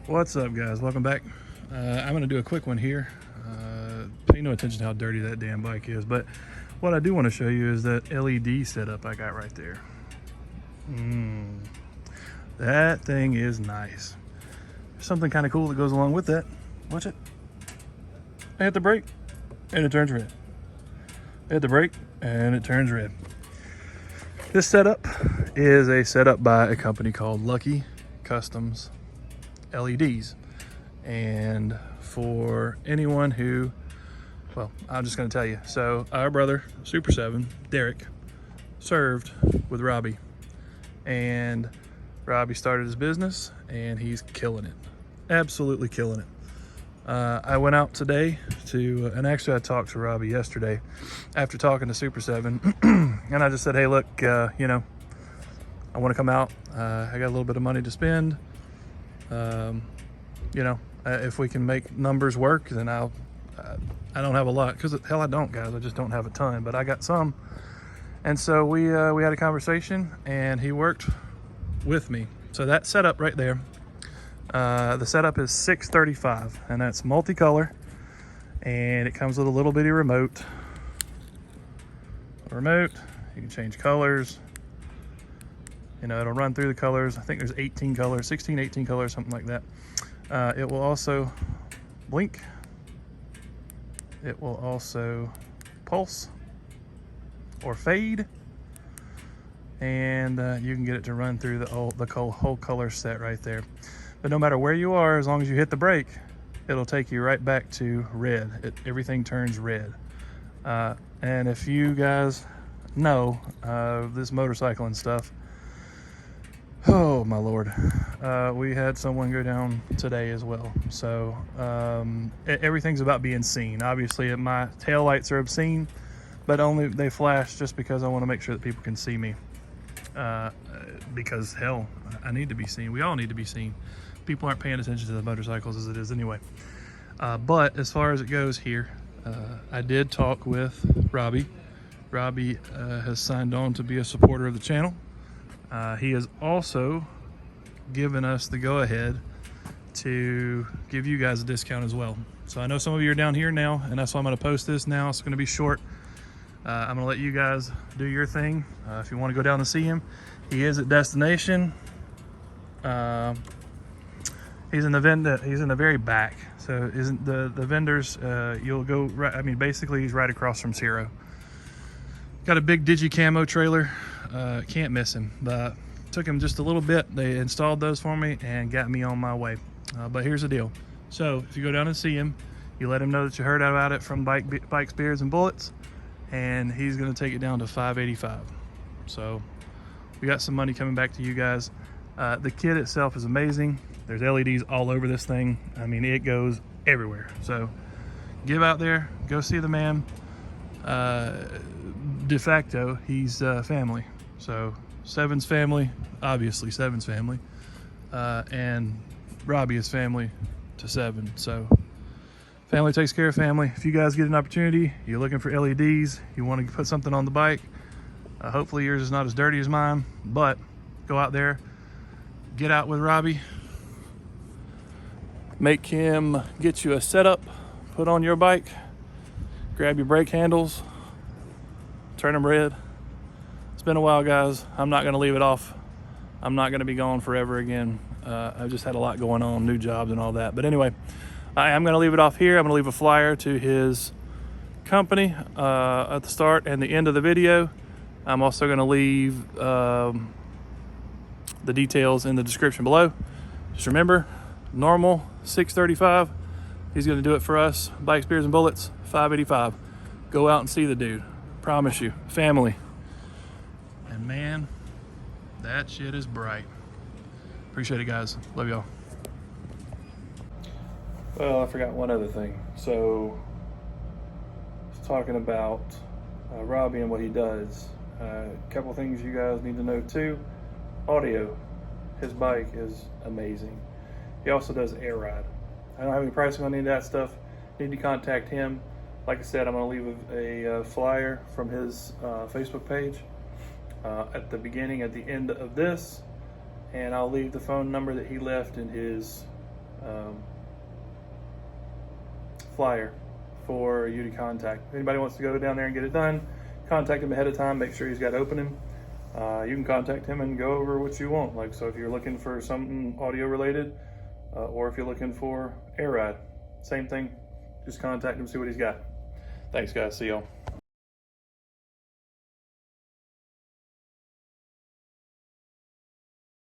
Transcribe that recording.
What's up, guys? Welcome back. I'm going to do a quick one here. Pay no attention to how dirty that damn bike is, but what I do want to show you is that LED setup I got right there. That thing is nice. Something kind of cool that goes along with that. Watch it. I hit the brake and it turns red. I hit the brake and it turns red. This setup is a setup by a company called Lucky Customs LEDs. And for anyone who, well, I'm just going to tell you. So our brother, Super 7, Derek, served with Robbie. And Robbie started his business and he's killing it. Absolutely killing it. I went out today to, and actually I talked to Robbie yesterday after talking to Super 7. And I just said, hey, look, you know, I want to come out. I got a little bit of money to spend. You know, if we can make numbers work, then I don't have a lot, because hell I don't, guys. I just don't have a ton, but I got some. And so we had a conversation and he worked with me. So that setup right there, the setup is $635 and that's multicolor, and it comes with a little bitty remote. You can change colors. You know, it'll run through the colors. I think there's 18 colors, 16, 18 colors, something like that. It will also blink. It will also pulse or fade. And you can get it to run through the whole color set right there. But no matter where you are, as long as you hit the brake, it'll take you right back to red. Everything turns red. And if you guys know this motorcycle and stuff, oh my Lord, we had someone go down today as well. So everything's about being seen. Obviously my taillights are obscene, but only they flash just because I want to make sure that people can see me. Because hell, I need to be seen. We all need to be seen. People aren't paying attention to the motorcycles as it is anyway. But as far as it goes here, I did talk with Robbie. Robbie has signed on to be a supporter of the channel. He has also given us the go-ahead to give you guys a discount as well. So I know some of you are down here now, and that's why I'm going to post this now. It's going to be short. I'm going to let you guys do your thing. If you want to go down and see him, he is at destination. He's in the very back. So isn't the vendors? You'll go right. I mean, basically, he's right across from Zero. Got a big Digi Camo trailer. Can't miss him. But took him just a little bit. They installed those for me and got me on my way. But here's the deal. So if you go down and see him, you let him know that you heard about it from Bikes, Beards, and Bullets, and he's going to take it down to $585. So we got some money coming back to you guys. The kit itself is amazing. There's LEDs all over this thing. I mean, it goes everywhere. So get out there, go see the man. De facto, he's family. So Seven's family, obviously Seven's family, and Robbie is family to Seven. So family takes care of family. If you guys get an opportunity, you're looking for LEDs, you want to put something on the bike, hopefully yours is not as dirty as mine, but go out there, get out with Robbie, make him get you a setup, put on your bike, grab your brake handles, turn them red. It's been a while, guys. I'm not going to leave it off. I'm not going to be gone forever again. I've just had a lot going on, new jobs and all that. But anyway, I am going to leave it off here. I'm going to leave a flyer to his company at the start and the end of the video. I'm also going to leave the details in the description below. Just remember, normal $635. He's going to do it for us. Bikes, Beers, and Bullets, $585. Go out and see the dude. Promise you, family. And man, that shit is bright. Appreciate it, guys. Love y'all. Well, I forgot one other thing. So, talking about Robbie and what he does. A couple things you guys need to know too. Audio. His bike is amazing. He also does air ride. I don't have any pricing on any of that stuff. Need to contact him. Like I said, I'm going to leave a flyer from his Facebook page at the beginning, at the end of this, and I'll leave the phone number that he left in his flyer for you to contact. If anybody wants to go down there and get it done, contact him ahead of time, make sure he's got opening. You can contact him and go over what you want. Like, so if you're looking for something audio related, or if you're looking for air ride, same thing, just contact him, see what he's got. Thanks guys, see y'all.